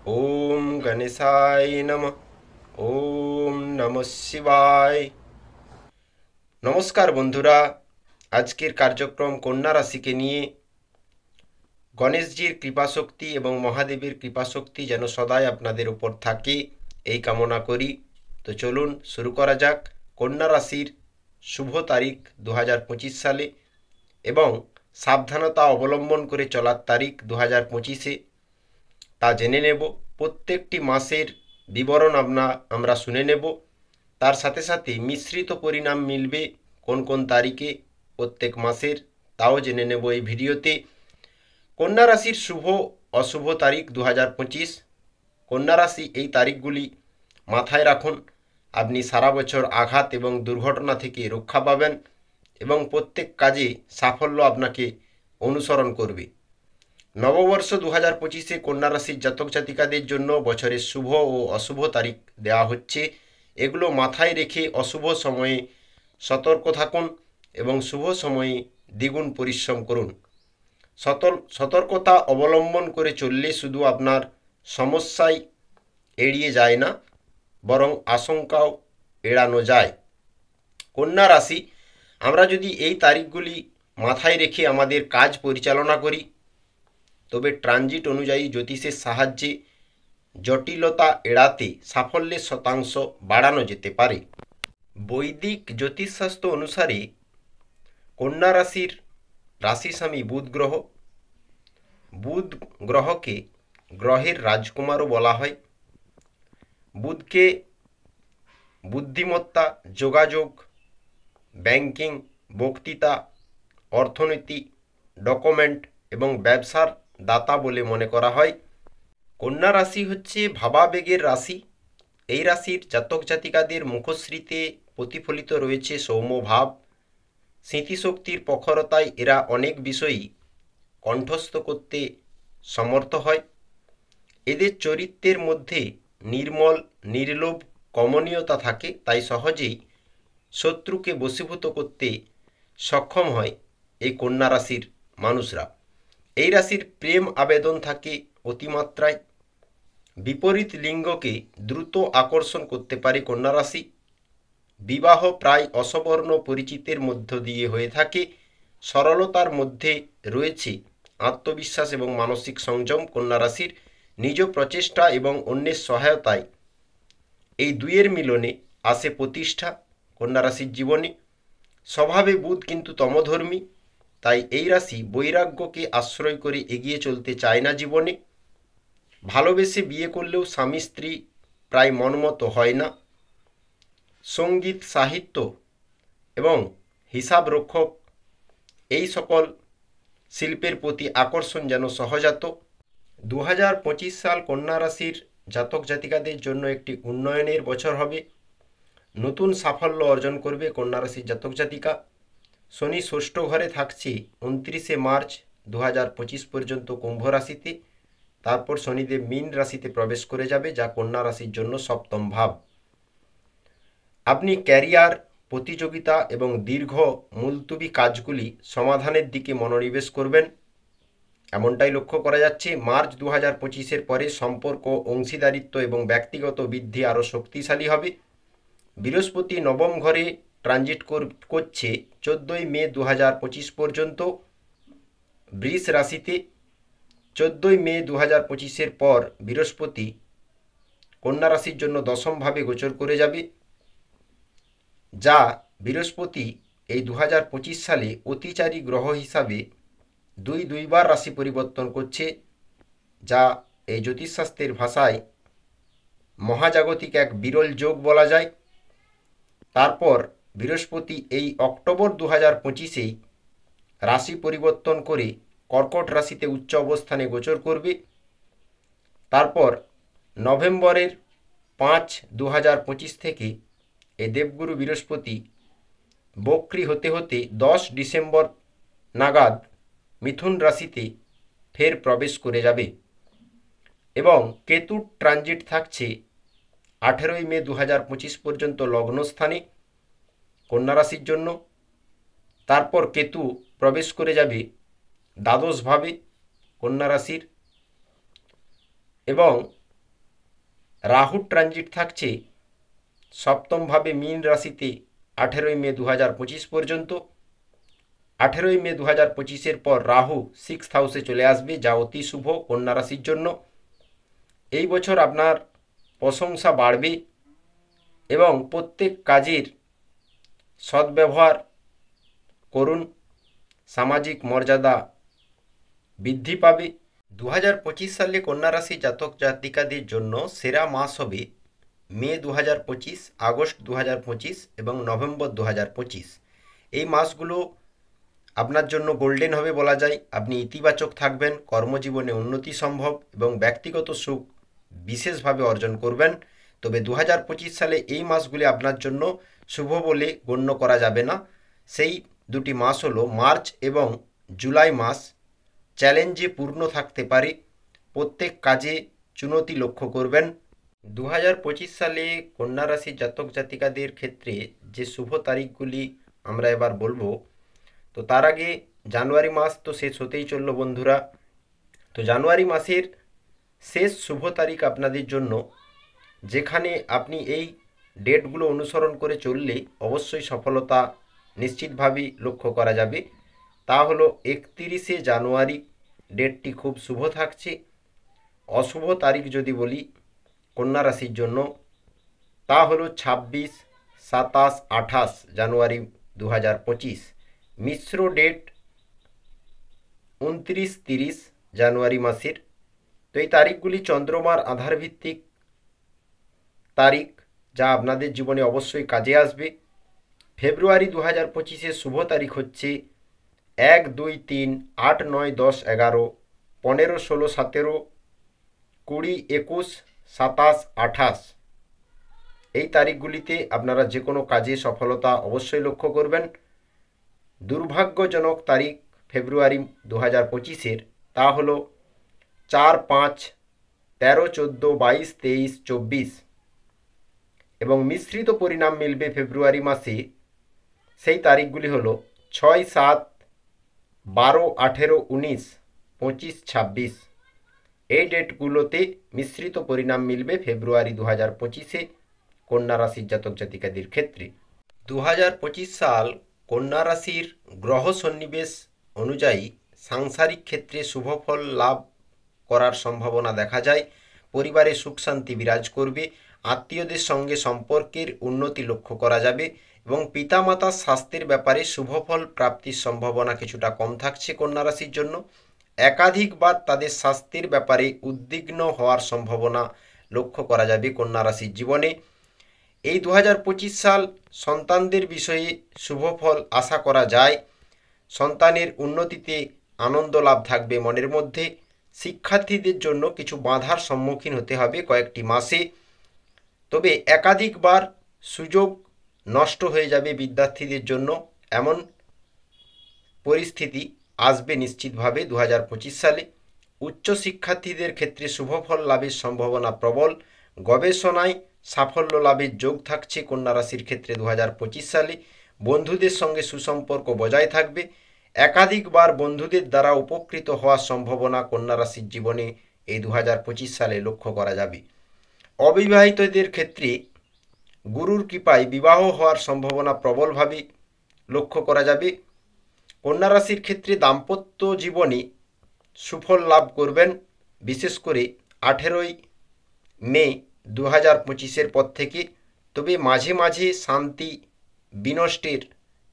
ওম গণেশায় নমঃ। ওম নমঃ শিবায়। নমস্কার বন্ধুরা, আজকের কার্যক্রম কন্যা রাশিকে নিয়ে। গণেশজির কৃপাশক্তি এবং মহাদেবের কৃপাশক্তি যেন সদাই আপনাদের উপর থাকে এই কামনা করি। তো চলুন শুরু করা যাক। কন্যা রাশির শুভ তারিখ 2025 সালে এবং সাবধানতা অবলম্বন করে চলার তারিখ 2025-এ তা জেনে নেব। প্রত্যেকটি মাসের বিবরণ আমরা শুনে নেব। তার সাথে সাথে মিশ্রিত পরিণাম মিলবে কোন কোন তারিখে প্রত্যেক মাসের, তাও জেনে নেব এই ভিডিওতে। কন্যা রাশির শুভ অশুভ তারিখ 2025। কন্যা রাশি এই তারিখগুলি মাথায় রাখুন। আপনি সারা বছর আঘাত এবং দুর্ঘটনা থেকে রক্ষা পাবেন এবং প্রত্যেক কাজে সাফল্য আপনাকে অনুসরণ করবে। নববর্ষ 2025-এ কন্যা রাশির জাতক জাতিকাদের জন্য বছরের শুভ ও অশুভ তারিখ দেওয়া হচ্ছে। এগুলো মাথায় রেখে অশুভ সময়ে সতর্ক থাকুন এবং শুভ সময়ে দ্বিগুণ পরিশ্রম করুন। সতর্কতা অবলম্বন করে চললে শুধু আপনার সমস্যাই এড়িয়ে যায় না, বরং আশঙ্কাও এড়ানো যায়। কন্যা রাশি, আমরা যদি এই তারিখগুলি মাথায় রেখে আমাদের কাজ পরিচালনা করি, তবে ট্রানজিট অনুযায়ী জ্যোতিষের সাহায্যে জটিলতা এড়াতে সাফল্যের শতাংশ বাড়ানো যেতে পারে। বৈদিক জ্যোতিষশাস্ত্র অনুসারে কন্যা রাশির রাশিস্বামী বুধ গ্রহ। বুধ গ্রহকে গ্রহের রাজকুমারও বলা হয়। বুধকে বুদ্ধিমত্তা, যোগাযোগ, ব্যাংকিং, বক্তৃতা, অর্থনীতি, ডকুমেন্ট এবং ব্যবসার দাতা বলে মনে করা হয়। কন্যা রাশি হচ্ছে ভাবাবেগের রাশি। এই রাশির জাতক জাতিকাদের মুখশ্রীতে প্রতিফলিত রয়েছে সৌম্য ভাব। স্মৃতিশক্তির প্রখরতায় এরা অনেক বিষয়ই কণ্ঠস্থ করতে সমর্থ হয়। এদের চরিত্রের মধ্যে নির্মল, নির্লোভ কমনীয়তা থাকে, তাই সহজেই শত্রুকে বশীভূত করতে সক্ষম হয় এই কন্যা রাশির মানুষরা। এই রাশির প্রেম আবেদন থাকে অতিমাত্রায়। বিপরীত লিঙ্গকে দ্রুত আকর্ষণ করতে পারে কন্যা রাশি। বিবাহ প্রায় অসবর্ণ পরিচিতের মধ্য দিয়ে হয়ে থাকে। সরলতার মধ্যে রয়েছে আত্মবিশ্বাস এবং মানসিক সংযম। কন্যা রাশির নিজ প্রচেষ্টা এবং অন্যের সহায়তায় এই দুইয়ের মিলনে আসে প্রতিষ্ঠা কন্যা রাশির জীবনে। স্বভাবে বুধ কিন্তু তমধর্মী, তাই এই রাশি বৈরাগ্যকে আশ্রয় করে এগিয়ে চলতে চায় না জীবনে। ভালোবেসে বিয়ে করলেও স্বামী স্ত্রী প্রায় মনমতো হয় না। সঙ্গীত, সাহিত্য এবং হিসাব রক্ষক এই সকল শিল্পের প্রতি আকর্ষণ যেন সহজাত। 2025 সাল কন্যা রাশির জাতক জাতিকাদের জন্য একটি উন্নয়নের বছর হবে। নতুন সাফল্য অর্জন করবে কন্যা রাশির জাতক জাতিকা। শনি ষষ্ঠ ঘরে থাকছে 29শে মার্চ 2025 পর্যন্ত কুম্ভ রাশিতে। তারপর শনিদেব মীন রাশিতে প্রবেশ করে যাবে, যা কন্যা রাশির জন্য সপ্তম ভাব। আপনি ক্যারিয়ার, প্রতিযোগিতা এবং দীর্ঘ মুলতুবি কাজগুলি সমাধানের দিকে মনোনিবেশ করবেন, এমনটাই লক্ষ্য করা যাচ্ছে। মার্চ 2025-এর পরে সম্পর্ক, অংশীদারিত্ব এবং ব্যক্তিগত বৃদ্ধি আরও শক্তিশালী হবে। বৃহস্পতি নবম ঘরে ট্রানজিট করছে 14ই মে 2025 পর্যন্ত বৃষ রাশিতে। 14ই মে 2025-এর পর বৃহস্পতি কন্যা রাশির জন্য দশমভাবে গোচর করে যাবে, যা বৃহস্পতি এই 2025 সালে অতিচারী গ্রহ হিসাবে দুইবার রাশি পরিবর্তন করছে, যা এই জ্যোতিষশাস্ত্রের ভাষায় মহাজাগতিক এক বিরল যোগ বলা যায়। তারপর বৃহস্পতি এই অক্টোবর 2025-এই রাশি পরিবর্তন করে কর্কট রাশিতে উচ্চ অবস্থানে গোচর করবে। তারপর নভেম্বরের 5, 2025 থেকে এই দেবগুরু বৃহস্পতি বক্রী হতে হতে 10 ডিসেম্বর নাগাদ মিথুন রাশিতে ফের প্রবেশ করে যাবে এবং কেতুর ট্রানজিট থাকছে 18ই মে 2025 পর্যন্ত লগ্নস্থানে কন্যা রাশির জন্য। তারপর কেতু প্রবেশ করে যাবে দ্বাদশভাবে কন্যা রাশির এবং রাহুর ট্রানজিট থাকছে সপ্তমভাবে মীন রাশিতে 18ই মে 2025 পর্যন্ত। 18ই মে 2025-এর পর রাহু 6th হাউসে চলে আসবে, যা অতি শুভ কন্যা রাশির জন্য। এই বছর আপনার প্রশংসা বাড়বে এবং প্রত্যেক কাজের সদ্ব্যবহার করুন, সামাজিক মর্যাদা বৃদ্ধি পাবে। 2025 সালে কন্যা রাশি জাতক জাতিকাদের জন্য সেরা মাস হবে মে 2025, আগস্ট 2025 এবং নভেম্বর 2025। এই মাসগুলো আপনার জন্য গোল্ডেন হবে বলা যায়। আপনি ইতিবাচক থাকবেন, কর্মজীবনে উন্নতি সম্ভব এবং ব্যক্তিগত সুখ বিশেষভাবে অর্জন করবেন। তবে 2025 সালে এই মাসগুলি আপনার জন্য শুভ বলে গণ্য করা যাবে না। সেই দুটি মাস হলো মার্চ এবং জুলাই মাস। চ্যালেঞ্জে পূর্ণ থাকতে পারে, প্রত্যেক কাজে চুনতি লক্ষ্য করবেন। 2025 সালে কন্যা রাশির জাতক জাতিকাদের ক্ষেত্রে যে শুভ তারিখগুলি আমরা এবার বলবো, তো তার আগে জানুয়ারি মাস তো শেষ হতেই চললো বন্ধুরা। তো জানুয়ারি মাসের শেষ শুভ তারিখ আপনাদের জন্য, যেখানে আপনি এই ডেটগুলো অনুসরণ করে চললে অবশ্যই সফলতা নিশ্চিতভাবেই লক্ষ্য করা যাবে, তা হলো 31শে জানুয়ারি। ডেটটি খুব শুভ থাকছে। অশুভ তারিখ যদি বলি কন্যা রাশির জন্য, তা হলো 26, 27, 28 জানুয়ারি 2025। মিশ্র ডেট 29, 30 জানুয়ারি মাসের। তো এই তারিখগুলি চন্দ্রমার আধারভিত্তিক তারিখ, যা আপনাদের জীবনে অবশ্যই কাজে আসবে। ফেব্রুয়ারি 2025-এর শুভ তারিখ হচ্ছে 1, 2, 3, 8, 9, 10, 11, 15, 16, 17, 20, 21, 27, 28। এই তারিখগুলিতে আপনারা যে কোনো কাজে সফলতা অবশ্যই লক্ষ্য করবেন। দুর্ভাগ্যজনক তারিখ ফেব্রুয়ারি 2025-এর, তা হলো 4, 5, 13, 14, 22, 23, 24। এবং মিশ্রিত পরিণাম মিলবে ফেব্রুয়ারি মাসে। সেই তারিখগুলি হলো 6, 7, 12, 18, 19, 25, 26। এই ডেটগুলোতে মিশ্রিত পরিণাম মিলবে ফেব্রুয়ারি 2025-এ কন্যা রাশির জাতক জাতিকাদের ক্ষেত্রে। 2025 সাল কন্যা রাশির গ্রহ সন্নিবেশ অনুযায়ী সাংসারিক ক্ষেত্রে শুভফল লাভ করার সম্ভাবনা দেখা যায়। পরিবারে সুখ শান্তি বিরাজ করবে, আত্মীয়দের সঙ্গে সম্পর্কের উন্নতি লক্ষ্য করা যাবে এবং পিতামাতার স্বাস্থ্যের ব্যাপারে শুভফল প্রাপ্তির সম্ভাবনা কিছুটা কম থাকছে কন্যা রাশির জন্য। একাধিকবার তাদের স্বাস্থ্যের ব্যাপারে উদ্বিগ্ন হওয়ার সম্ভাবনা লক্ষ্য করা যাবে কন্যা রাশির জীবনে। এই 2025 সাল সন্তানদের বিষয়ে শুভফল আশা করা যায়। সন্তানের উন্নতিতে আনন্দ লাভ থাকবে মনের মধ্যে। শিক্ষার্থীদের জন্য কিছু বাধার সম্মুখীন হতে হবে কয়েকটি মাসে, তবে একাধিকবার সুযোগ নষ্ট হয়ে যাবে বিদ্যার্থীদের জন্য, এমন পরিস্থিতি আসবে নিশ্চিতভাবে 2025 সালে। উচ্চশিক্ষার্থীদের ক্ষেত্রে শুভফল লাভের সম্ভাবনা প্রবল। গবেষণায় সাফল্য লাভের যোগ থাকছে কন্যা রাশির ক্ষেত্রে 2025 সালে। বন্ধুদের সঙ্গে সুসম্পর্ক বজায় থাকবে। একাধিকবার বন্ধুদের দ্বারা উপকৃত হওয়ার সম্ভাবনা কন্যা রাশির জীবনে এই 2025 সালে লক্ষ্য করা যাবে। অবিবাহিতদের ক্ষেত্রে গুরুর কৃপায় বিবাহ হওয়ার সম্ভাবনা প্রবলভাবে লক্ষ্য করা যাবে। কন্যা রাশির ক্ষেত্রে দাম্পত্য জীবনে সুফল লাভ করবেন, বিশেষ করে 18ই মে 2025-এর পর থেকে। তবে মাঝে মাঝে শান্তি বিনষ্টের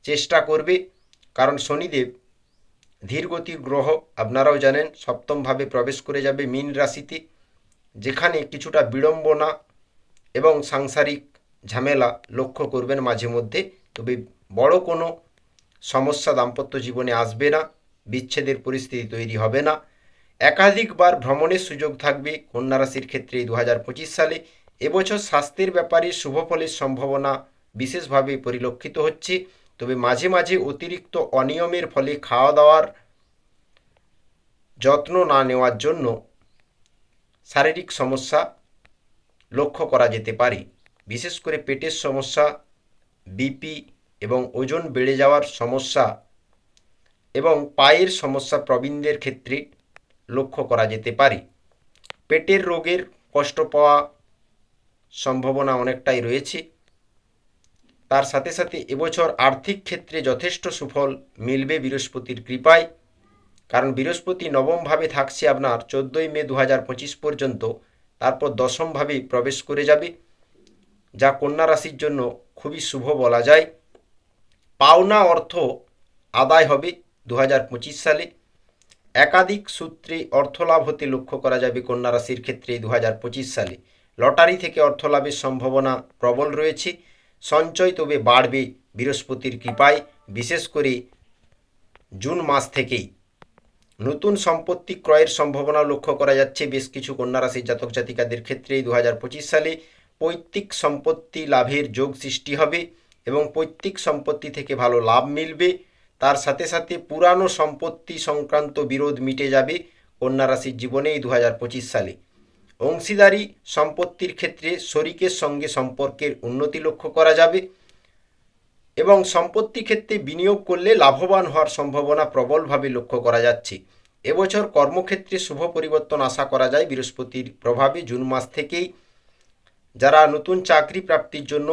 চেষ্টা করবে, কারণ শনিদেব ধীরগতির গ্রহ, আপনারাও জানেন, সপ্তমভাবে প্রবেশ করে যাবে মীন রাশিতে, যেখানে কিছুটা বিড়ম্বনা এবং সাংসারিক ঝামেলা লক্ষ্য করবেন মাঝে মধ্যে। তবে বড় কোনো সমস্যা দাম্পত্য জীবনে আসবে না, বিচ্ছেদের পরিস্থিতি তৈরি হবে না। একাধিকবার ভ্রমণের সুযোগ থাকবে কন্যা রাশির ক্ষেত্রে 2025 সালে। এবছর স্বাস্থ্যের ব্যাপারে শুভফলের সম্ভাবনা বিশেষভাবে পরিলক্ষিত হচ্ছে, তবে মাঝে মাঝে অতিরিক্ত অনিয়মের ফলে খাওয়া দাওয়ার যত্ন না নেওয়ার জন্য শারীরিক সমস্যা লক্ষ্য করা যেতে পারে। বিশেষ করে পেটের সমস্যা, বিপি এবং ওজন বেড়ে যাওয়ার সমস্যা এবং পায়ের সমস্যা প্রবীণদের ক্ষেত্রে লক্ষ্য করা যেতে পারে। পেটের রোগের কষ্ট পাওয়া সম্ভাবনা অনেকটাই রয়েছে। তার সাথে সাথে এবছর আর্থিক ক্ষেত্রে যথেষ্ট সুফল মিলবে বৃহস্পতির কৃপায়, কারণ বৃহস্পতি নবমভাবে থাকছে আপনার 14ই মে 2025 পর্যন্ত, তারপর দশমভাবে প্রবেশ করে যাবে, যা কন্যা রাশির জন্য খুবই শুভ বলা যায়। পাওনা অর্থ আদায় হবে 2025 সালে। একাধিক সূত্রে অর্থলাভ হতে লক্ষ্য করা যাবে কন্যা রাশির ক্ষেত্রে 2025 সালে। লটারি থেকে অর্থলাভের সম্ভাবনা প্রবল রয়েছে। সঞ্চয় তবে বাড়বে বৃহস্পতির কৃপায়, বিশেষ করে জুন মাস থেকেই। নতুন সম্পত্তি ক্রয়ের সম্ভাবনা লক্ষ্য করা যাচ্ছে বেশ কিছু কন্যা রাশির জাতক জাতিকাদের ক্ষেত্রে 2025 সালে। পৈতৃক সম্পত্তি লাভের যোগ সৃষ্টি হবে এবং পৈতৃক সম্পত্তি থেকে ভালো লাভ মিলবে। তার সাথে সাথে পুরানো সম্পত্তি সংক্রান্ত বিরোধ মিটে যাবে কন্যা রাশির জীবনে এই 2025 সালে। অংশীদারি সম্পত্তির ক্ষেত্রে শরিকের সঙ্গে সম্পর্কের উন্নতি লক্ষ্য করা যাবে এবং সম্পত্তি ক্ষেত্রে বিনিয়োগ করলে লাভবান হওয়ার সম্ভাবনা প্রবলভাবে লক্ষ্য করা যাচ্ছে। এবছর কর্মক্ষেত্রে শুভ পরিবর্তন আশা করা যায় বৃহস্পতির প্রভাবে জুন মাস থেকেই। যারা নতুন চাকরি প্রাপ্তির জন্য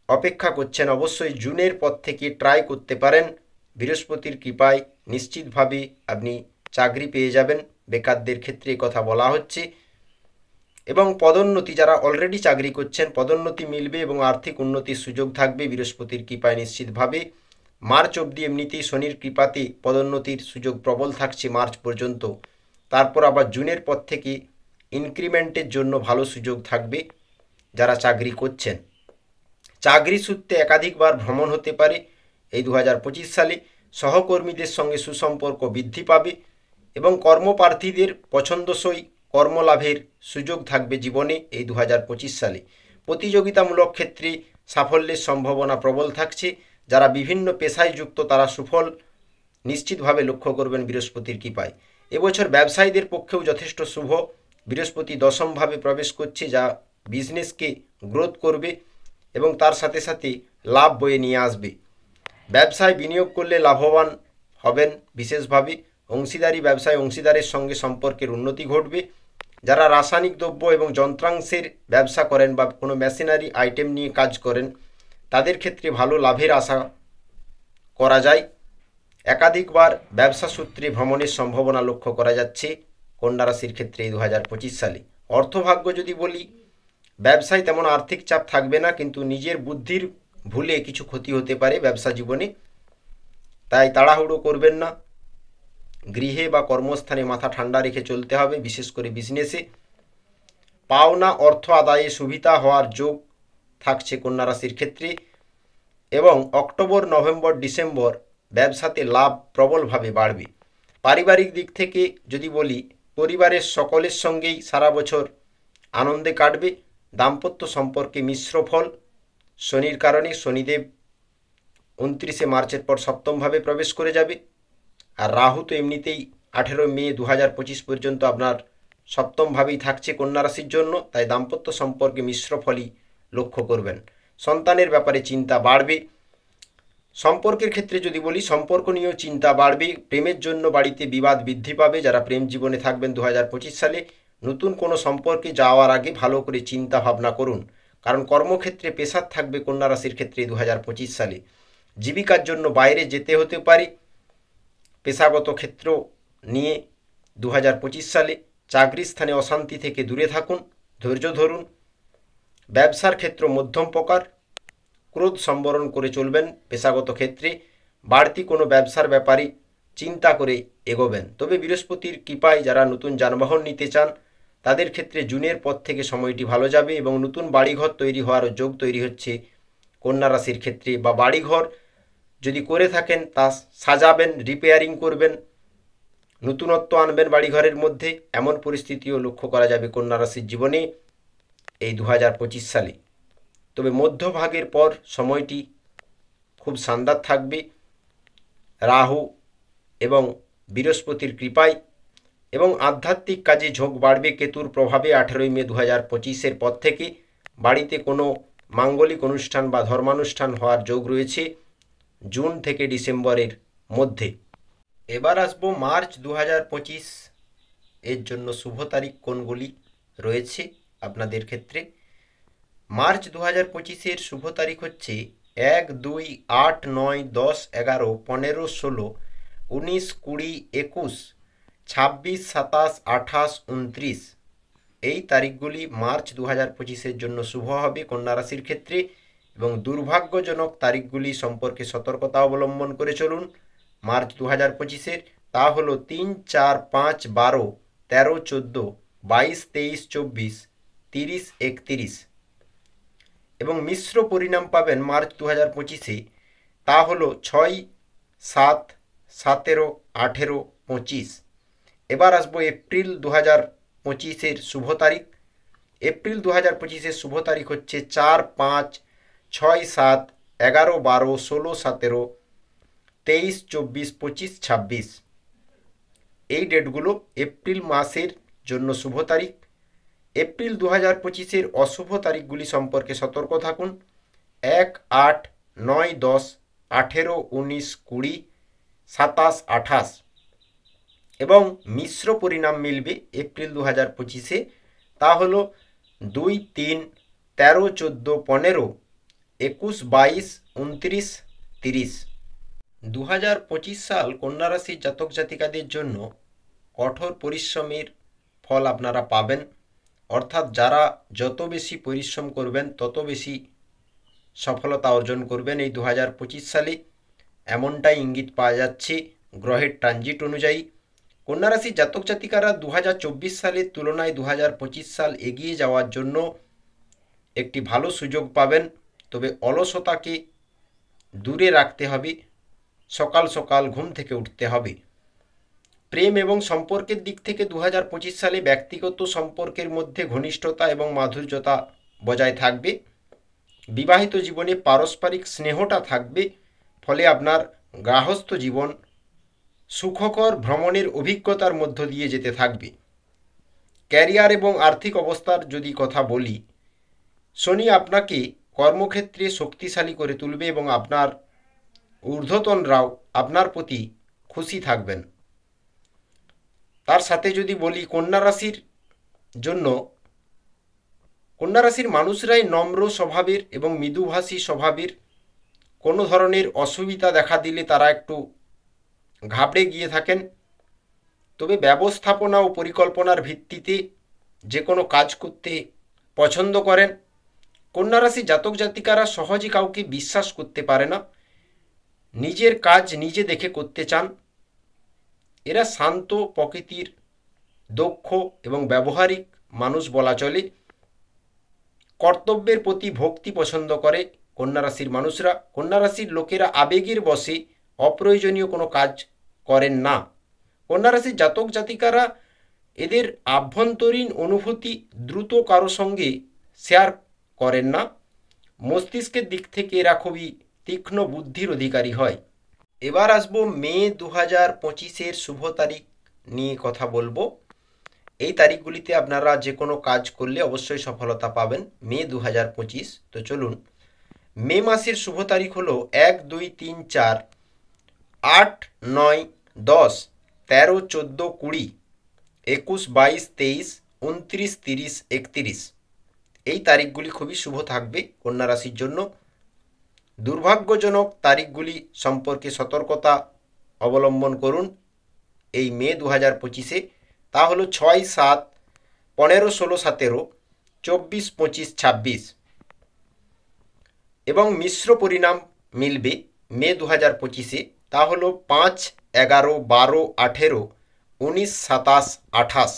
অপেক্ষা করছেন অবশ্যই জুনের পর থেকে ট্রাই করতে পারেন। বৃহস্পতির কৃপায় নিশ্চিতভাবে আপনি চাকরি পেয়ে যাবেন, বেকারদের ক্ষেত্রে কথা বলা হচ্ছে। এবং পদোন্নতি, যারা অলরেডি চাকরি করছেন পদোন্নতি মিলবে এবং আর্থিক উন্নতির সুযোগ থাকবে বৃহস্পতির কৃপায় নিশ্চিতভাবে। মার্চ অবধি এমনিতেই শনির কৃপাতে পদোন্নতির সুযোগ প্রবল থাকছে মার্চ পর্যন্ত। তারপর আবার জুনের পর থেকে ইনক্রিমেন্টের জন্য ভালো সুযোগ থাকবে যারা চাকরি করছেন। চাকরি সূত্রে একাধিকবার ভ্রমণ হতে পারে এই 2025 সালে। সহকর্মীদের সঙ্গে সুসম্পর্ক বৃদ্ধি পাবে এবং কর্মপ্রার্থীদের পছন্দসই কর্মলাভের সুযোগ থাকবে জীবনে এই 2025 সালে। প্রতিযোগিতামূলক ক্ষেত্রে সাফল্যের সম্ভাবনা প্রবল থাকছে। যারা বিভিন্ন পেশায় যুক্ত তারা সুফল নিশ্চিতভাবে লক্ষ্য করবেন বৃহস্পতির কৃপায়। এবছর ব্যবসায়ীদের পক্ষেও যথেষ্ট শুভ। বৃহস্পতি দশমভাবে প্রবেশ করছে, যা বিজনেসকে গ্রোথ করবে এবং তার সাথে সাথে লাভ বয়ে নিয়ে আসবে। ব্যবসায় বিনিয়োগ করলে লাভবান হবেন বিশেষভাবে। অংশীদারি ব্যবসায় অংশীদারের সঙ্গে সম্পর্কের উন্নতি ঘটবে। যারা রাসায়নিক দ্রব্য এবং যন্ত্রাংশের ব্যবসা করেন বা কোনো মেশিনারি আইটেম নিয়ে কাজ করেন তাদের ক্ষেত্রে ভালো লাভের আশা করা যায়। একাধিকবার ব্যবসা সূত্রে ভ্রমণের সম্ভাবনা লক্ষ্য করা যাচ্ছে কন্যা রাশির ক্ষেত্রে এই 2025 সালে। অর্থভাগ্য যদি বলি, ব্যবসায় তেমন আর্থিক চাপ থাকবে না, কিন্তু নিজের বুদ্ধির ভুলে কিছু ক্ষতি হতে পারে ব্যবসা জীবনে, তাই তাড়াহুড়ো করবেন না। গৃহে বা কর্মস্থানে মাথা ঠান্ডা রেখে চলতে হবে, বিশেষ করে বিজনেসে। পাওনা অর্থ আদায়ে সুবিধা হওয়ার যোগ থাকছে কন্যা রাশির ক্ষেত্রে এবং অক্টোবর, নভেম্বর, ডিসেম্বর ব্যবসাতে লাভ প্রবলভাবে বাড়বে। পারিবারিক দিক থেকে যদি বলি, পরিবারের সকলের সঙ্গেই সারা বছর আনন্দে কাটবে। দাম্পত্য সম্পর্কে মিশ্র ফল। শনির কারণে শনিদেব 29শে মার্চের পর সপ্তমভাবে প্রবেশ করে যাবে, আর রাহু তো এমনিতেই 18 মে 2025 পর্যন্ত আপনার সপ্তমভাবেই থাকছে কন্যা রাশির জন্য, তাই দাম্পত্য সম্পর্কে মিশ্র ফলই লক্ষ্য করবেন। সন্তানের ব্যাপারে চিন্তা বাড়বে। সম্পর্কের ক্ষেত্রে যদি বলি, সম্পর্ক নিয়েও চিন্তা বাড়বে। প্রেমের জন্য বাড়িতে বিবাদ বৃদ্ধি পাবে। যারা প্রেম জীবনে থাকবেন 2025 সালে, নতুন কোনো সম্পর্কে যাওয়ার আগে ভালো করে চিন্তা ভাবনা করুন, কারণ কর্মক্ষেত্রে পেশার থাকবে কন্যা রাশির ক্ষেত্রে 2025 সালে। জীবিকার জন্য বাইরে যেতে হতে পারে পেশাগত ক্ষেত্র নিয়ে 2025 সালে। চাকরির স্থানে অশান্তি থেকে দূরে থাকুন, ধৈর্য ধরুন। ব্যবসার ক্ষেত্র মধ্যম প্রকার, ক্রোধ সম্বরণ করে চলবেন। পেশাগত ক্ষেত্রে বাড়তি কোনো ব্যবসার ব্যাপারে চিন্তা করে এগোবেন। তবে বৃহস্পতির কৃপায় যারা নতুন যানবাহন নিতে চান তাদের ক্ষেত্রে জুনের পর থেকে সময়টি ভালো যাবে এবং নতুন বাড়িঘর তৈরি হওয়ার যোগ তৈরি হচ্ছে কন্যা রাশির ক্ষেত্রে। বা বাড়িঘর যদি করে থাকেন তা সাজাবেন, রিপেয়ারিং করবেন, নতুনত্ব আনবেন বাড়িঘরের মধ্যে, এমন পরিস্থিতিও লক্ষ্য করা যাবে কন্যা রাশির জীবনে এই 2025 সালে। তবে মধ্যভাগের পর সময়টি খুব শানদার থাকবে রাহু এবং বৃহস্পতির কৃপায়, এবং আধ্যাত্মিক কাজে ঝোঁক বাড়বে কেতুর প্রভাবে 18 মে 2025 পর থেকে। বাড়িতে কোনো মাঙ্গলিক অনুষ্ঠান বা ধর্মানুষ্ঠান হওয়ার যোগ রয়েছে জুন থেকে ডিসেম্বরের মধ্যে। এবার আসবো মার্চ 2025 এর জন্য শুভ তারিখ কোনগুলি রয়েছে আপনাদের ক্ষেত্রে। মার্চ 2025-এর শুভ তারিখ হচ্ছে 1, 2, 8, 9, 10, 11, 15, 16, 19, 20, 21, 26, 27, 28, 29। এই তারিখগুলি মার্চ 2025-এর জন্য শুভ হবে কন্যা রাশির ক্ষেত্রে, এবং দুর্ভাগ্যজনক তারিখগুলি সম্পর্কে সতর্কতা অবলম্বন করে চলুন মার্চ 2025-এর। তা হলো 3, 4, 5, 12, 13, 14, 22, 23, 24, 30, 31। এবং মিশ্র পরিণাম পাবেন মার্চ 2025-এ, তা হলো 6, 7, 17, 18, 25। এবার আসবো এপ্রিল 2025-এর শুভ তারিখ। এপ্রিল 2025-এর শুভ তারিখ হচ্ছে 4, 5, 6, 7, 11, 12, 16, 17, 23, 24, 25, 26। এই ডেটগুলো এপ্রিল মাসের জন্য শুভ তারিখ। এপ্রিল 2025-এর অশুভ তারিখগুলি সম্পর্কে সতর্ক থাকুন। 1, 8, 9, 10, 18, 19, 20, 27, 28। এবং মিশ্র পরিণাম মিলবে এপ্রিল 2025-এ, তা হলো 2, 3, 13, 14, 15, 21, 22, 29, 30। 2025 সাল কন্যা রাশির জাতক জাতিকাদের জন্য কঠোর পরিশ্রমের ফল আপনারা পাবেন। অর্থাৎ যারা যত বেশি পরিশ্রম করবেন তত বেশি সফলতা অর্জন করবেন এই 2025 সালে, এমনটাই ইঙ্গিত পাওয়া যাচ্ছে গ্রহের ট্রানজিট অনুযায়ী। কন্যা রাশির জাতক জাতিকারা 2024 সালের তুলনায় 2025 সাল এগিয়ে যাওয়ার জন্য একটি ভালো সুযোগ পাবেন। তবে অলসতাকে দূরে রাখতে হবে, সকাল সকাল ঘুম থেকে উঠতে হবে। প্রেম এবং সম্পর্কের দিক থেকে 2025 সালে ব্যক্তিগত সম্পর্কের মধ্যে ঘনিষ্ঠতা এবং মাধুর্যতা বজায় থাকবে। বিবাহিত জীবনে পারস্পরিক স্নেহটা থাকবে, ফলে আপনার গৃহস্থ জীবন সুখকর ভ্রমণের অভিজ্ঞতার মধ্য দিয়ে যেতে থাকবে। ক্যারিয়ার এবং আর্থিক অবস্থার যদি কথা বলি, শনি আপনাকে কর্মক্ষেত্রে শক্তিশালী করে তুলবে এবং আপনার ঊর্ধ্বতনরাও আপনার প্রতি খুশি থাকবেন। তার সাথে যদি বলি কন্যা রাশির জন্য, কন্যা রাশির মানুষরাই নম্র স্বভাবের এবং মৃদুভাষী স্বভাবের। কোনো ধরনের অসুবিধা দেখা দিলে তারা একটু ঘাবড়ে গিয়ে থাকেন। তবে ব্যবস্থাপনা ও পরিকল্পনার ভিত্তিতে যে কোনো কাজ করতে পছন্দ করেন। কন্যা রাশির জাতক জাতিকারা সহজে কাউকে বিশ্বাস করতে পারে না, নিজের কাজ নিজে দেখে করতে চান। এরা শান্ত প্রকৃতির, দক্ষ এবং ব্যবহারিক মানুষ বলা চলে। কর্তব্যের প্রতি ভক্তি পছন্দ করে কন্যা রাশির মানুষরা। কন্যা রাশির লোকেরা আবেগের বশে অপ্রয়োজনীয় কোনো কাজ করেন না। কন্যা রাশির জাতক জাতিকারা এদের আভ্যন্তরীণ অনুভূতি দ্রুত কারো সঙ্গে শেয়ার করেন না। মস্তিষ্কের দিক থেকে এরা খুবই তীক্ষ্ণ বুদ্ধির অধিকারী হয়। এবার আসবো মে 2025-এর শুভ তারিখ নিয়ে কথা বলবো। এই তারিখগুলিতে আপনারা যে কোনো কাজ করলে অবশ্যই সফলতা পাবেন মে 2025। তো চলুন, মে মাসের শুভ তারিখ হলো 1, 2, 3, 4, 8, 9, 10, 13, 14, 20, 21, 22, 23, 29, 30, 31। এই তারিখগুলি খুবই শুভ থাকবে কন্যা রাশির জন্য। দুর্ভাগ্যজনক তারিখগুলি সম্পর্কে সতর্কতা অবলম্বন করুন এই মে 2025-এ। তা হলো 6, 7, 15, 16, 17, 24, 25, 26। এবং মিশ্র পরিণাম মিলবে মে 2025-এ। তা হলো 5, 11, 12, 18, 19, 27, 28।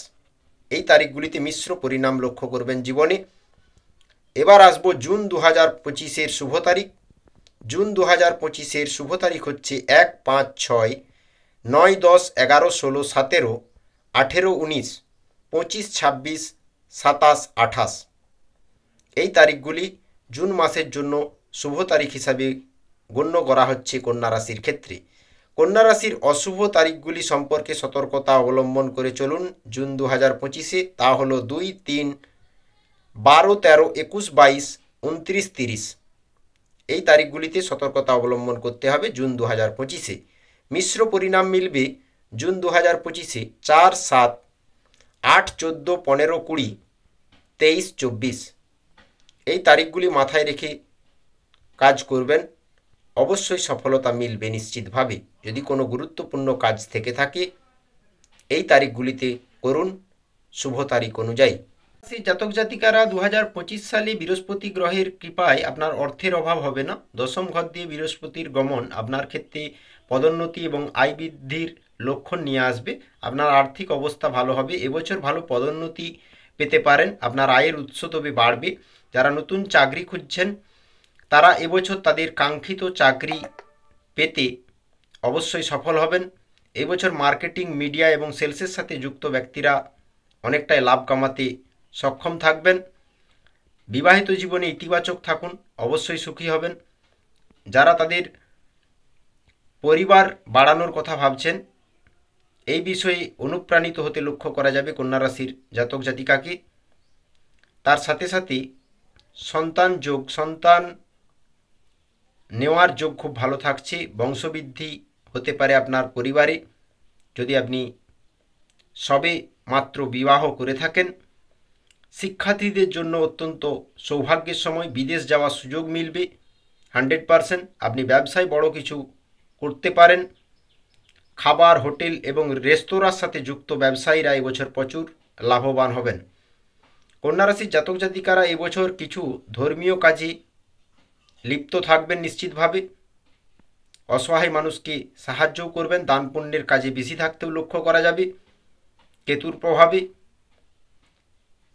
এই তারিখগুলিতে মিশ্র পরিণাম লক্ষ্য করবেন জীবনে। এবার আসবো জুন 2025-এর শুভ তারিখ। জুন 2025-এর শুভ তারিখ হচ্ছে 1, 5, 6, 9, 10, 11, 16, 17, 18, 19, 25, 26, 27, 28। এই তারিখগুলি জুন মাসের জন্য শুভ তারিখ হিসাবে গণ্য করা হচ্ছে কন্যা রাশির ক্ষেত্রে। কন্যা রাশির অশুভ তারিখগুলি সম্পর্কে সতর্কতা অবলম্বন করে চলুন জুন 2025-এ। তা হলো 2, 3, 12, 13, 21, 22, 29, 30। এই তারিখগুলিতে সতর্কতা অবলম্বন করতে হবে জুন 2025-এ। মিশ্র পরিণাম মিলবে জুন 2025-এ 4, 7, 8, 14, 15, 20, 23, 24। এই তারিখগুলি মাথায় রেখে কাজ করবেন, অবশ্যই সফলতা মিলবে নিশ্চিতভাবে। যদি কোনো গুরুত্বপূর্ণ কাজ থেকে থাকে এই তারিখগুলিতে করুন শুভ তারিখ অনুযায়ী। জাতক জাতিকারা 2025 সালে বৃহস্পতি গ্রহের কৃপায় আপনার অর্থের অভাব হবে না। দশম ঘর দিয়ে বৃহস্পতির গমন আপনার ক্ষেত্রে পদোন্নতি এবং আয় বৃদ্ধির লক্ষণ নিয়ে আসবে। আপনার আর্থিক অবস্থা ভালো হবে, এবছর ভালো পদোন্নতি পেতে পারেন, আপনার আয়ের উৎস তবে বাড়বে। যারা নতুন চাকরি খুঁজছেন তারা এবছর তাদের কাঙ্ক্ষিত চাকরি পেতে অবশ্যই সফল হবেন। এবছর মার্কেটিং, মিডিয়া এবং সেলসের সাথে যুক্ত ব্যক্তিরা অনেকটাই লাভ কামাতে সক্ষম থাকবেন। বিবাহিত জীবনে ইতিবাচক থাকুন, অবশ্যই সুখী হবেন। যারা তাদের পরিবার বাড়ানোর কথা ভাবছেন এই বিষয়ে অনুপ্রাণিত হতে লক্ষ্য করা যাবে কন্যা রাশির জাতক জাতিকাকে। তার সাথে সাথে সন্তান নেওয়ার যোগ খুব ভালো থাকছে। বংশবৃদ্ধি হতে পারে আপনার পরিবারে যদি আপনি সবে মাত্র বিবাহ করে থাকেন। শিক্ষার্থীদের জন্য অত্যন্ত সৌভাগ্যের সময়, বিদেশ যাওয়ার সুযোগ মিলবে 100%। আপনি ব্যবসায় বড় কিছু করতে পারেন। খাবার, হোটেল এবং রেস্তোরাঁর সাথে যুক্ত ব্যবসায়ীরা এবছর প্রচুর লাভবান হবেন। কন্যা রাশির জাতক জাতিকারা এবছর কিছু ধর্মীয় কাজে লিপ্ত থাকবেন নিশ্চিতভাবে। অসহায় মানুষকে সাহায্যও করবেন, দান পুণ্যের কাজে বেশি থাকতেও লক্ষ্য করা যাবে কেতুর প্রভাবে।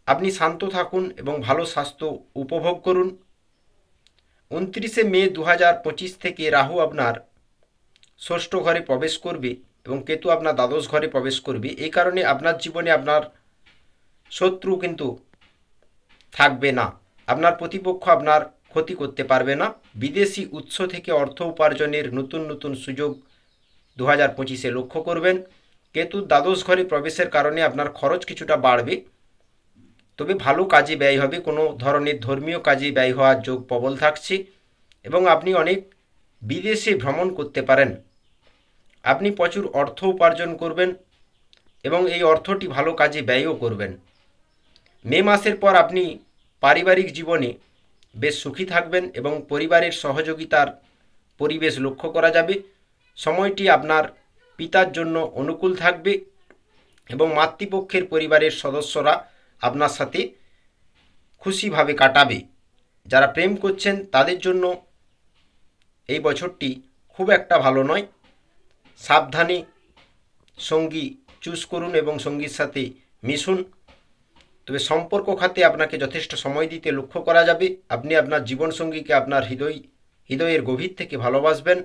আপনি শান্ত থাকুন এবং ভালো স্বাস্থ্য উপভোগ করুন। 29শে মে 2025 থেকে রাহু আপনার ষষ্ঠ ঘরে প্রবেশ করবে এবং কেতু আপনার দ্বাদশ ঘরে প্রবেশ করবে। এই কারণে আপনার জীবনে আপনার শত্রু কিন্তু থাকবে না, আপনার প্রতিপক্ষ আপনার ক্ষতি করতে পারবে না। বিদেশি উৎস থেকে অর্থ উপার্জনের নতুন সুযোগ 2025-এ লক্ষ্য করবেন। কেতুর দ্বাদশ ঘরে প্রবেশের কারণে আপনার খরচ কিছুটা বাড়বে, তবে ভালো কাজে ব্যয় হবে। কোনো ধরনের ধর্মীয় কাজে ব্যয় হওয়ার যোগ প্রবল থাকছে এবং আপনি অনেক বিদেশে ভ্রমণ করতে পারেন। আপনি প্রচুর অর্থ উপার্জন করবেন এবং এই অর্থটি ভালো কাজে ব্যয়ও করবেন। মে মাসের পর আপনি পারিবারিক জীবনে বেশ সুখী থাকবেন এবং পরিবারের সহযোগিতার পরিবেশ লক্ষ্য করা যাবে। সময়টি আপনার পিতার জন্য অনুকূল থাকবে এবং মাতৃপক্ষের পরিবারের সদস্যরা আপনার সাথে খুশিভাবে কাটাবে। যারা প্রেম করছেন তাদের জন্য এই বছরটি খুব একটা ভালো নয়। সাবধানে সঙ্গী চুজ করুন এবং সঙ্গীর সাথে মিশুন। তবে সম্পর্ক খাতে আপনাকে যথেষ্ট সময় দিতে লক্ষ্য করা যাবে। আপনি আপনার জীবনসঙ্গীকে আপনার হৃদয়ের গভীর থেকে ভালোবাসবেন।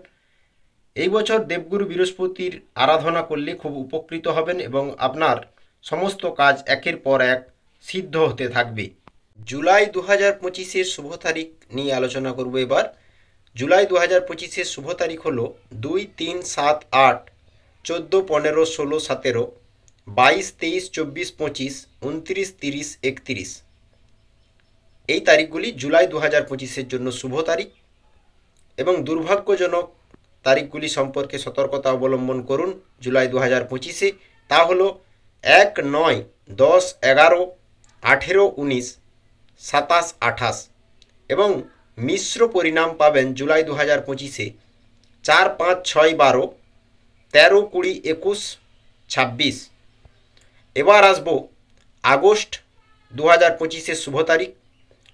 এই বছর দেবগুরু বৃহস্পতির আরাধনা করলে খুব উপকৃত হবেন এবং আপনার সমস্ত কাজ একের পর এক সিদ্ধ হতে থাকবে। জুলাই 2025-এর শুভ তারিখ নিয়ে আলোচনা করব এবার। জুলাই 2025-এর শুভ তারিখ হলো 2, 3, 7, 8, 14, 15, 16, 17, 22, 23, 24, 25, 29, 30, 31। এই তারিখগুলি জুলাই 2025-এর জন্য শুভ তারিখ এবং দুর্ভাগ্যজনক তারিখগুলি সম্পর্কে সতর্কতা অবলম্বন করুন জুলাই 2025-এ। তা হলো 1, 9, 10, 11, 18, 19, 27, 28 এবং মিশ্র পরিণাম পাবেন জুলাই 2025-এ 4, 5, 6, 12, 13, 20, 21, 26। এবার আসব আগস্ট 2025-এর শুভ তারিখ।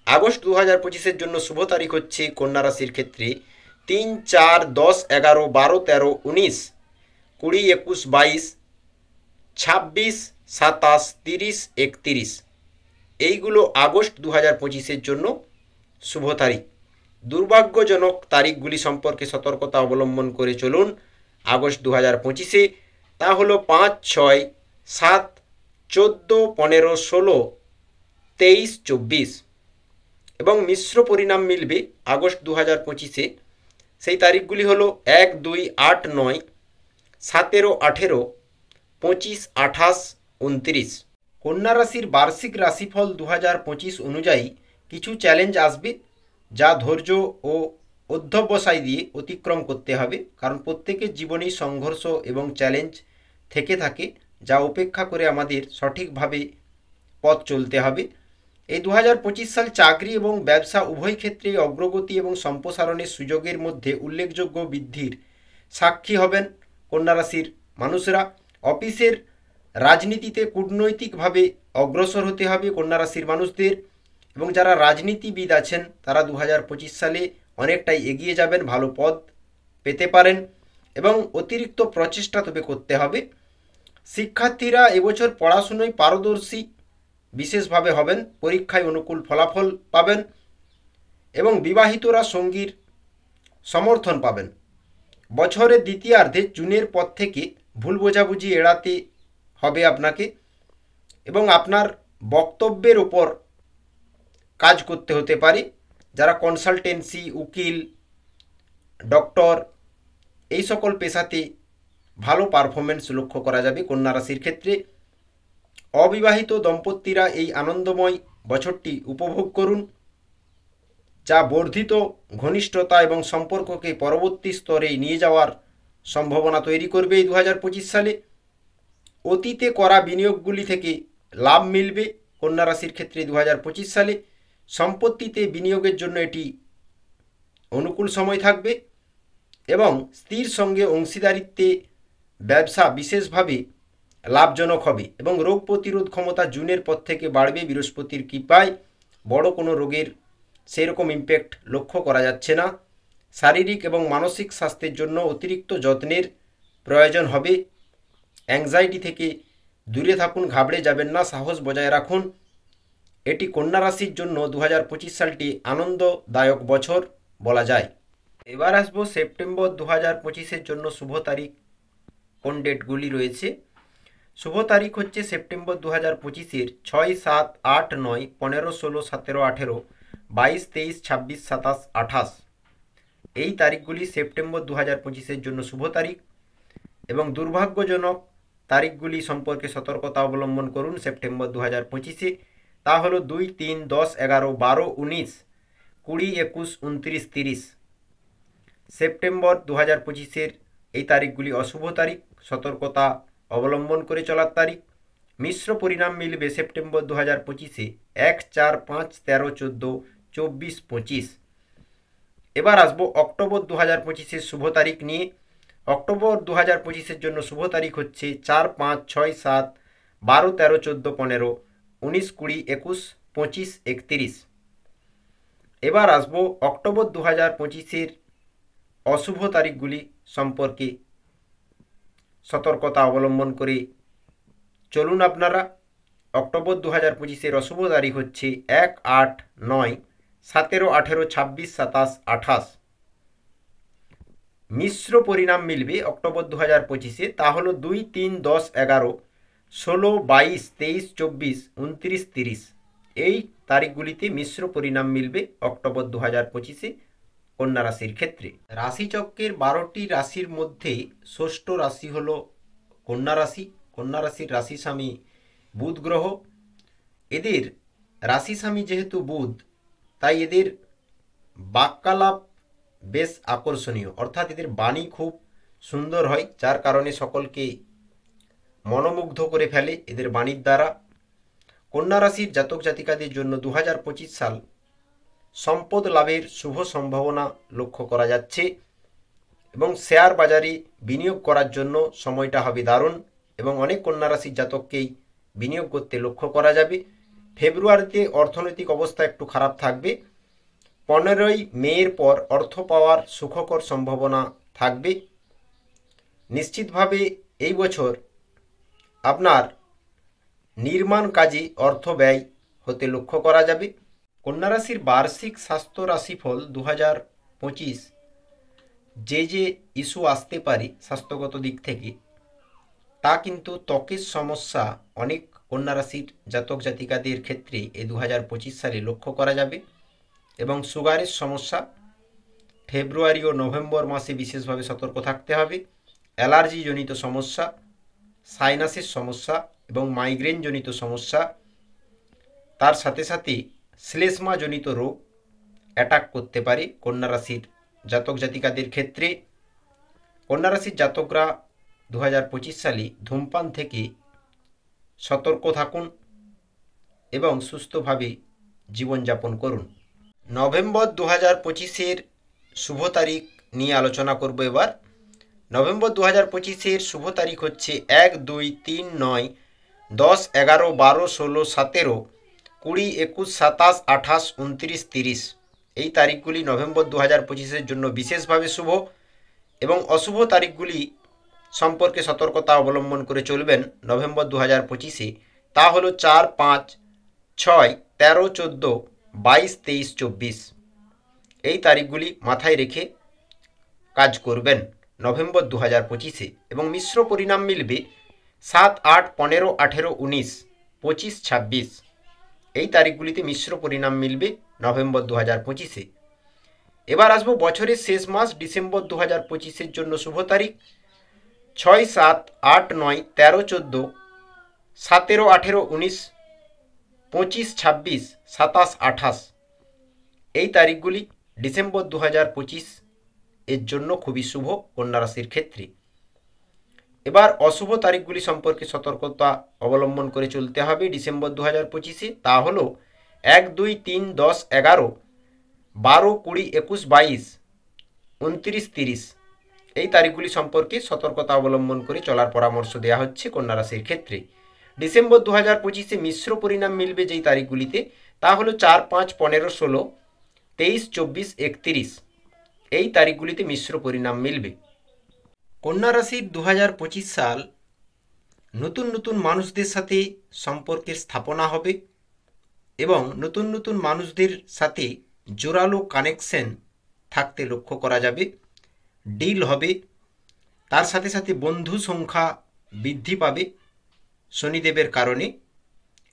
আগস্ট 2025-এর জন্য শুভ তারিখ হচ্ছে কন্যা রাশির ক্ষেত্রে 3, 4, 10, 11, 12, 13, 19, 20, 21, 22, 26, 27, 30, 31। এইগুলো আগস্ট 2025-এর জন্য শুভ তারিখ। দুর্ভাগ্যজনক তারিখগুলি সম্পর্কে সতর্কতা অবলম্বন করে চলুন আগস্ট 2025-এ। তা হলো 5, 6, 7, 14, 15, 16, 23, 24 এবং মিশ্র পরিণাম মিলবে আগস্ট 2025-এ। সেই তারিখগুলি হলো 1, 2, 8, 9, 17, 18, 25, 28, 29। কন্যা রাশির বার্ষিক রাশিফল 2025 অনুযায়ী কিছু চ্যালেঞ্জ আসবে, যা ধৈর্য ও অধ্যবসায় দিয়ে অতিক্রম করতে হবে। কারণ প্রত্যেকের জীবনেই সংঘর্ষ এবং চ্যালেঞ্জ থেকে থাকে, যা উপেক্ষা করে আমাদের সঠিকভাবে পথ চলতে হবে। এই 2025 সাল চাকরি এবং ব্যবসা উভয় ক্ষেত্রে অগ্রগতি এবং সম্প্রসারণের সুযোগের মধ্যে উল্লেখযোগ্য বৃদ্ধির সাক্ষী হবেন কন্যা রাশির মানুষরা। অফিসের রাজনীতিতে কূটনৈতিকভাবে অগ্রসর হতে হবে কন্যা রাশির মানুষদের, এবং যারা রাজনীতিবিদ আছেন তারা 2025 সালে অনেকটাই এগিয়ে যাবেন, ভালো পদ পেতে পারেন এবং অতিরিক্ত প্রচেষ্টা তবে করতে হবে। শিক্ষার্থীরা এবছর পড়াশুনোয় পারদর্শী বিশেষভাবে হবেন, পরীক্ষায় অনুকূল ফলাফল পাবেন এবং বিবাহিতরা সঙ্গীর সমর্থন পাবেন। বছরের দ্বিতীয়ার্ধে জুনের পর থেকে ভুল বোঝাবুঝি এড়াতে হবে আপনাকে এবং আপনার বক্তব্যের ওপর কাজ করতে হতে পারে। যারা কনসালটেন্সি, উকিল, ডক্টর এই সকল পেশাতে ভালো পারফরমেন্স লক্ষ্য করা যাবে কন্যা রাশির ক্ষেত্রে। অবিবাহিত দম্পতিরা এই আনন্দময় বছরটি উপভোগ করুন, যা বর্ধিত ঘনিষ্ঠতা এবং সম্পর্ককে পরবর্তী স্তরে নিয়ে যাওয়ার সম্ভাবনা তৈরি করবে এই 2025 সালে। অতীতে করা বিনিয়োগগুলি থেকে লাভ মিলবে কন্যা রাশির ক্ষেত্রে 2025 সালে। সম্পত্তিতে বিনিয়োগের জন্য এটি অনুকূল সময় থাকবে এবং স্ত্রীর সঙ্গে অংশীদারিত্বে ব্যবসা বিশেষভাবে লাভজনক হবে এবং রোগ প্রতিরোধ ক্ষমতা জুনের পর থেকে বাড়বে বৃহস্পতির কৃপায়। বড় কোনো রোগের সেরকম ইম্প্যাক্ট লক্ষ্য করা যাচ্ছে না। শারীরিক এবং মানসিক স্বাস্থ্যের জন্য অতিরিক্ত যত্নের প্রয়োজন হবে। অ্যাংজাইটি থেকে দূরে থাকুন, ঘাবড়ে যাবেন না, সাহস বজায় রাখুন। এটি কন্যা রাশির জন্য 2025 সালটি আনন্দদায়ক বছর বলা যায়। এবার আসবো সেপ্টেম্বর 2025-এর জন্য শুভ তারিখ কোন ডেটগুলি রয়েছে। শুভ তারিখ হচ্ছে সেপ্টেম্বর 2025-এর 6, 7, 8, 9, 15, 16, 17, 18, 22, 23, 26, 27, 28 এই তারিখগুলি সেপ্টেম্বর 2025-এর জন্য শুভ তারিখ এবং দুর্ভাগ্যজনক তারিখগুলি সম্পর্কে সতর্কতা অবলম্বন করুন সেপ্টেম্বর 2025-এ। তা হলো 2, 3, 10, 11, 12, 19, 20, 21, 29, 30 সেপ্টেম্বর 2025-এর এই তারিখগুলি অশুভ তারিখ, সতর্কতা অবলম্বন করে চলার তারিখ। মিশ্র পরিণাম মিলবে সেপ্টেম্বর 2025-এ 1, 4, 5, 13, 14, 24, 25। এবার আসবো অক্টোবর 2025-এর শুভ তারিখ নিয়ে। অক্টোবর 2025-এর জন্য শুভ তারিখ হচ্ছে 4, 5, 6, 7, 12, 13, 14, 15, 19, 20, 21, 25, 31। এবার আসবো অক্টোবর 2025-এর অশুভ তারিখগুলি সম্পর্কে সতর্কতা অবলম্বন করে চলুন আপনারা। অক্টোবর 2025-এর অশুভ তারিখ হচ্ছে 1, 8, 9, 17, 18, 26, 27, 28। মিশ্র পরিণাম মিলবে অক্টোবর 2025-এ, তা হলো 2, 3, 10, 11, 16, 22, 23, 24, 29, 30 এই তারিখগুলিতে মিশ্র পরিণাম মিলবে অক্টোবর 2025-এ কন্যা রাশির ক্ষেত্রে। রাশিচক্রের 12টি রাশির মধ্যে ষষ্ঠ রাশি হল কন্যা রাশি। কন্যা রাশির রাশি স্বামী বুধ গ্রহ। এদের রাশি স্বামী যেহেতু বুধ, তাই এদের বাক্যালাপ বেশ আকর্ষণীয়, অর্থাৎ এদের বাণী খুব সুন্দর হয়, যার কারণে সকলকে মনোমুগ্ধ করে ফেলে এদের বাণীর দ্বারা। কন্যা রাশির জাতক জাতিকাদের জন্য 2025 সাল সম্পদ লাভের শুভ সম্ভাবনা লক্ষ্য করা যাচ্ছে এবং শেয়ার বাজারে বিনিয়োগ করার জন্য সময়টা হবে দারুণ এবং অনেক কন্যা রাশির জাতককেই বিনিয়োগ করতে লক্ষ্য করা যাবে। ফেব্রুয়ারিতে অর্থনৈতিক অবস্থা একটু খারাপ থাকবে। 15ই মের পর অর্থ পাওয়ার সুখকর সম্ভাবনা থাকবে। নিশ্চিতভাবে এই বছর আপনার নির্মাণ কাজে অর্থ ব্যয় হতে লক্ষ্য করা যাবে। কন্যা রাশির বার্ষিক স্বাস্থ্য রাশিফল 2025 যে ইস্যু আসতে পারে স্বাস্থ্যগত দিক থেকে, তা কিন্তু ত্বকের সমস্যা অনেক কন্যা রাশির জাতক জাতিকাদের ক্ষেত্রে এই 2025 সালে লক্ষ্য করা যাবে এবং সুগারের সমস্যা ফেব্রুয়ারি ও নভেম্বর মাসে বিশেষভাবে সতর্ক থাকতে হবে। অ্যালার্জিজনিত সমস্যা, সাইনাসের সমস্যা এবং মাইগ্রেনজনিত সমস্যা, তার সাথে সাথে শ্লেষ্মাজনিত রোগ অ্যাটাক করতে পারে কন্যা রাশির জাতক জাতিকাদের ক্ষেত্রে। কন্যা রাশির জাতকরা 2025 সালে ধূমপান থেকে সতর্ক থাকুন এবং সুস্থভাবে জীবনযাপন করুন। নভেম্বর 2025-এর শুভ তারিখ নিয়ে আলোচনা করব এবার। নভেম্বর 2025-এর শুভ তারিখ হচ্ছে 1, 2, 3, 9, 10, 11, 12, 16, 17, 20, 21, 27, 28, 29, 30। এই তারিখগুলি নভেম্বর 2025-এর জন্য বিশেষভাবে শুভ এবং অশুভ তারিখগুলি সম্পর্কে সতর্কতা অবলম্বন করে চলবেন নভেম্বর 2025-এ। তা হলো 4, 5, 6, 13, 14, 22, 23, 24। এই তারিখগুলি মাথায় রেখে কাজ করবেন নভেম্বর 2025-এ এবং মিশ্র পরিণাম মিলবে 7, 8, 15, 18, 19, 25, 26। এই তারিখগুলিতে মিশ্র পরিণাম মিলবে নভেম্বর 2025-এ। এবার আসবো বছরের শেষ মাস ডিসেম্বর 2025-এর জন্য শুভ তারিখ 6, 7, 8, 9, 13, 14, 17, 18, 19, 25, 26, 27, 28। এই তারিখগুলি ডিসেম্বর 2025 এর জন্য খুবই শুভ কন্যা রাশির ক্ষেত্রে। এবার অশুভ তারিখগুলি সম্পর্কে সতর্কতা অবলম্বন করে চলতে হবে ডিসেম্বর 2025-এ। তা হলো 1, 2, 3, 10, 11, 12, 20, 21, 22, 29, 30। এই তারিখগুলি সম্পর্কে সতর্কতা অবলম্বন করে চলার পরামর্শ দেওয়া হচ্ছে কন্যা রাশির ক্ষেত্রে। ডিসেম্বর 2025-এ মিশ্র পরিণাম মিলবে যেই তারিখগুলিতে তা হলো 4, 5, 15, 16, 23, 24, 31। এই তারিখগুলিতে মিশ্র পরিণাম মিলবে। কন্যা রাশির 2025 সাল নতুন নতুন মানুষদের সাথে সম্পর্কের স্থাপনা হবে এবং নতুন নতুন মানুষদের সাথে জোরালো কানেকশন থাকতে লক্ষ্য করা যাবে। ডিল হবে, তার সাথে সাথে বন্ধু সংখ্যা বৃদ্ধি পাবে শনিদেবের কারণে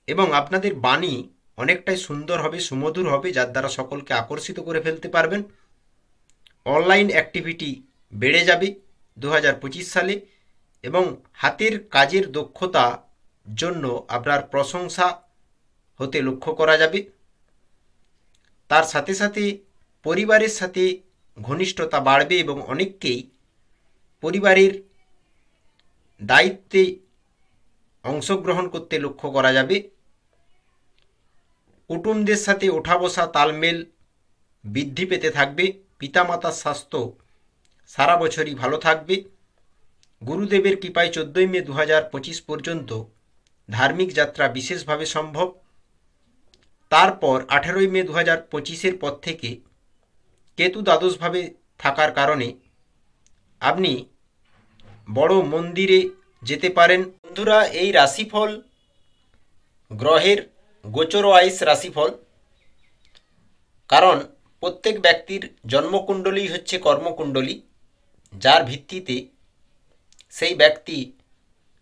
এবং আপনাদের বাণী অনেকটাই সুন্দর হবে, সুমধুর হবে, যার দ্বারা সকলকে আকর্ষিত করে ফেলতে পারবেন। অনলাইন অ্যাক্টিভিটি বেড়ে যাবে 2025 সালে এবং হাতের কাজের দক্ষতা জন্য আপনার প্রশংসা হতে লক্ষ্য করা যাবে। তার সাথে সাথে পরিবারের সাথে ঘনিষ্ঠতা বাড়বে এবং অনেককেই পরিবারের দায়িত্বে অংশগ্রহণ করতে লক্ষ্য করা যাবে। কুটুমদের সাথে ওঠা বসা তালমেল বৃদ্ধি পেতে থাকবে। পিতামাতার স্বাস্থ্য সারা বছরই ভালো থাকবে। গুরুদেবের কৃপায় 14 মে 2025 পর্যন্ত ধার্মিক যাত্রা বিশেষভাবে সম্ভব। তারপর 18 মে 2025-এর পর থেকে কেতু দ্বাদশভাবে থাকার কারণে আপনি বড় মন্দিরে যেতে পারেন। বন্ধুরা, এই রাশিফল গ্রহের গোচর ওয়াইজ রাশিফল, কারণ প্রত্যেক ব্যক্তির জন্মকুণ্ডলী হচ্ছে কর্মকুণ্ডলী, যার ভিত্তিতে সেই ব্যক্তি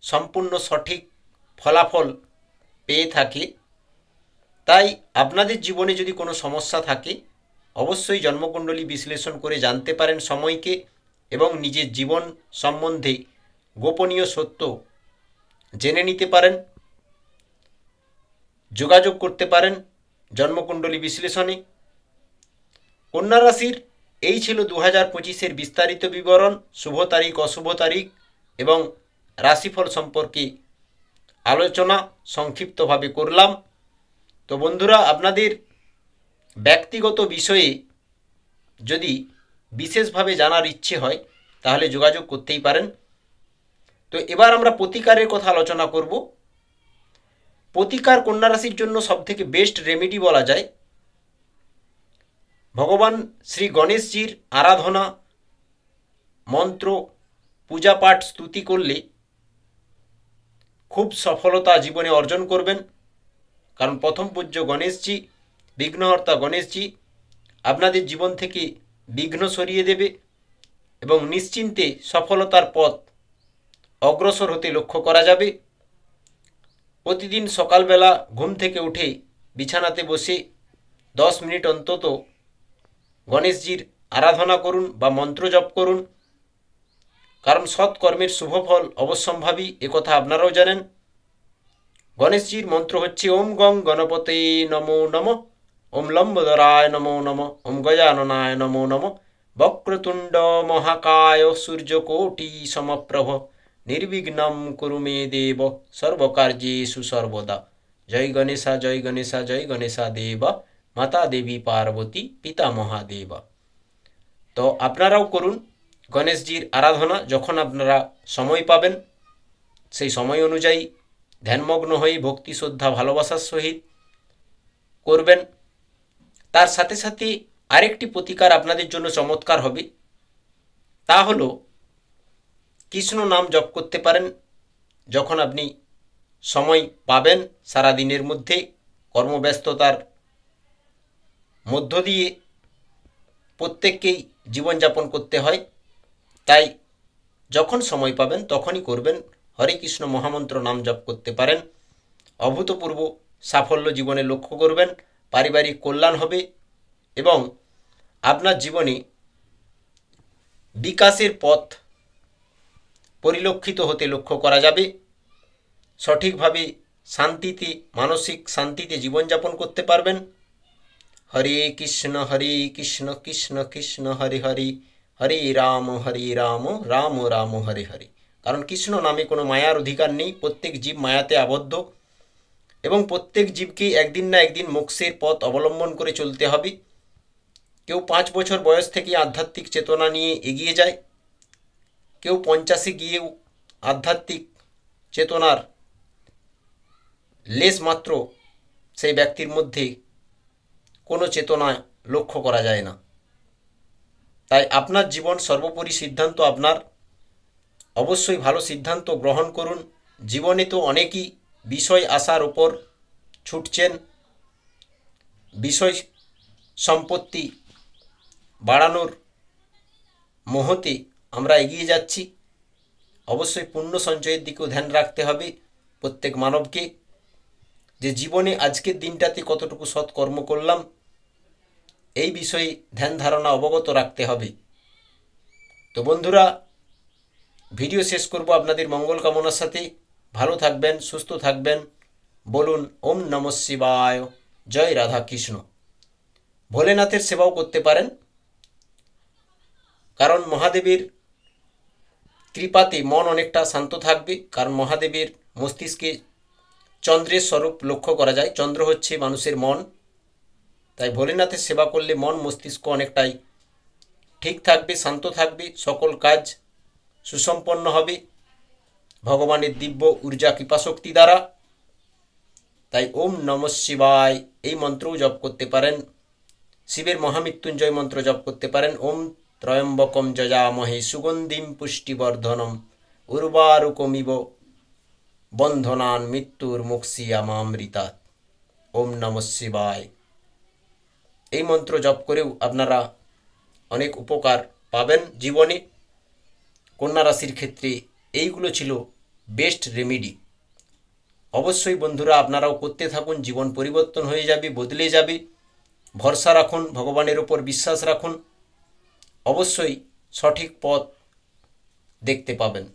সম্পূর্ণ সঠিক ফলাফল পেয়ে থাকে। তাই আপনাদের জীবনে যদি কোনো সমস্যা থাকে অবশ্যই জন্মকুণ্ডলী বিশ্লেষণ করে জানতে পারেন সময়কে এবং নিজের জীবন সম্বন্ধে গোপনীয় সত্য জেনে নিতে পারেন। যোগাযোগ করতে পারেন জন্মকুণ্ডলী বিশ্লেষণে। কন্যা রাশির এই ছিল 2025-এর বিস্তারিত বিবরণ। শুভ তারিখ, অশুভ তারিখ এবং রাশিফল সম্পর্কে আলোচনা সংক্ষিপ্তভাবে করলাম। তো বন্ধুরা, আপনাদের ব্যক্তিগত বিষয়ে যদি বিশেষভাবে জানার ইচ্ছে হয় তাহলে যোগাযোগ করতেই পারেন। তো এবার আমরা প্রতিকারের কথা আলোচনা করব। প্রতিকার কন্যা রাশির জন্য সবথেকে বেস্ট রেমেডি বলা যায় ভগবান শ্রী গণেশজির আরাধনা, মন্ত্র, পূজা পাঠ, স্তুতি করলে খুব সফলতা জীবনে অর্জন করবেন। কারণ প্রথম পূজ্য গণেশজি, বিঘ্নহর্তা গণেশজি আপনাদের জীবন থেকে বিঘ্ন সরিয়ে দেবে এবং নিশ্চিন্তে সফলতার পথ অগ্রসর হতে লক্ষ্য করা যাবে। প্রতিদিন সকালবেলা ঘুম থেকে উঠে বিছানাতে বসে 10 মিনিট অন্তত গণেশজির আরাধনা করুন বা মন্ত্র জপ করুন, কারণ সৎকর্মের শুভফল অবশ্যম্ভাবী, একথা আপনারাও জানেন। গণেশজির মন্ত্র হচ্ছে ওম গং গণপতে নমো নমঃ, ওম লম্বোদরায় নমো নমঃ, ওম গজাননায় নমো নমঃ, বক্রতুণ্ড মহাকায় সূর্যকোটি সমপ্রভ, নির্বিঘ্নম কুরু মে দেব সর্বকার্যেষু সর্বদা। জয় গণেশা, জয় গণেশা, জয় গণেশা দেব। মাতা দেবী পার্বতী পিতা মহাদেবা। তো আপনারাও করুন গণেশজির আরাধনা, যখন আপনারা সময় পাবেন সেই সময় অনুযায়ী ধ্যানমগ্ন হয়ে ভক্তি শ্রদ্ধা ভালোবাসার সহিত করবেন। তার সাথে সাথে আরেকটি প্রতিকার আপনাদের জন্য চমৎকার হবে, তা হলো কৃষ্ণ নাম জপ করতে পারেন যখন আপনি সময় পাবেন। সারা দিনের মধ্যে কর্মব্যস্ততার মধ্য দিয়ে প্রত্যেককেই জীবনযাপন করতে হয়, তাই যখন সময় পাবেন তখনই করবেন। হরে কৃষ্ণ মহামন্ত্র নাম জপ করতে পারেন, অভূতপূর্ব সাফল্য জীবনে লক্ষ্য করবেন, পারিবারিক কল্যাণ হবে এবং আপনার জীবনে বিকাশের পথ পরিলক্ষিত হতে লক্ষ্য করা যাবে। সঠিকভাবে শান্তিতে, মানসিক শান্তিতে জীবনযাপন করতে পারবেন। হরে কৃষ্ণ কৃষ্ণ কৃষ্ণ হরে হরে, হরে রাম রাম রাম হরে হরে। কারণ কৃষ্ণ নামে কোনো মায়ার অধিকার নেই। প্রত্যেক জীব মায়াতে আবদ্ধ এবং প্রত্যেক জীবকে একদিন না একদিন মোক্ষের পথ অবলম্বন করে চলতে হবে। কেউ 5 বছর বয়স থেকে আধ্যাত্মিক চেতনা নিয়ে এগিয়ে যায়, কেউ 50-এ গিয়েও আধ্যাত্মিক চেতনার লেশ মাত্র সেই ব্যক্তির মধ্যে কোনো চেতনা লক্ষ্য করা যায় না। তাই আপনার জীবন সর্বোপরি সিদ্ধান্ত আপনার। অবশ্যই ভালো সিদ্ধান্ত গ্রহণ করুন। জীবনে তো অনেকই বিষয় আশার ওপর ছুটছেন, বিষয় সম্পত্তি বাড়ানোর মোহতে আমরা এগিয়ে যাচ্ছি। অবশ্যই পুণ্য সঞ্চয়ের দিকেও ধ্যান রাখতে হবে প্রত্যেক মানবকে, যে জীবনে আজকের দিনটাতে কতটুকু সৎকর্ম করলাম এই বিষয়ে ধ্যান ধারণা অবগত রাখতে হবে। তো বন্ধুরা, ভিডিও শেষ করব আপনাদের মঙ্গল কামনার সাথে। ভালো থাকবেন, সুস্থ থাকবেন। বলুন ওম নমঃ শিবায়, জয় রাধা কৃষ্ণ। ভোলেনাথের সেবাও করতে পারেন, কারণ মহাদেবের কৃপাতে মন অনেকটা শান্ত থাকবে। কারণ মহাদেবের মস্তিষ্কে চন্দ্রের স্বরূপ লক্ষ্য করা যায়, চন্দ্র হচ্ছে মানুষের মন। তাই ভোলেনাথের সেবা করলে মন মস্তিষ্ক অনেকটাই ঠিক থাকবে, শান্ত থাকবে, সকল কাজ সুসম্পন্ন হবে ভগবানের দিব্য ঊর্জা কৃপাশক্তি দ্বারা। তাই ওম নমঃ শিবায় এই মন্ত্রও জপ করতে পারেন। শিবের মহামৃত্যুঞ্জয় মন্ত্র জপ করতে পারেন। ওম ত্রয়ম্বকম যজামহে সুগন্ধিম পুষ্টিবর্ধনম উর্বারুকমিব বন্ধনান মৃত্যুর মোক্ষিয়ামামৃতাৎ। ওম নমঃ শিবায় এই মন্ত্র জপ করেও আপনারা অনেক উপকার পাবেন জীবনে। কন্যা রাশির ক্ষেত্রে এইগুলো ছিল বেস্ট রেমেডি। অবশ্যই বন্ধুরা আপনারাও করতে থাকুন, জীবন পরিবর্তন হয়ে যাবে, বদলে যাবে। ভরসা রাখুন, ভগবানের ওপর বিশ্বাস রাখুন, অবশ্যই সঠিক পথ দেখতে পাবেন।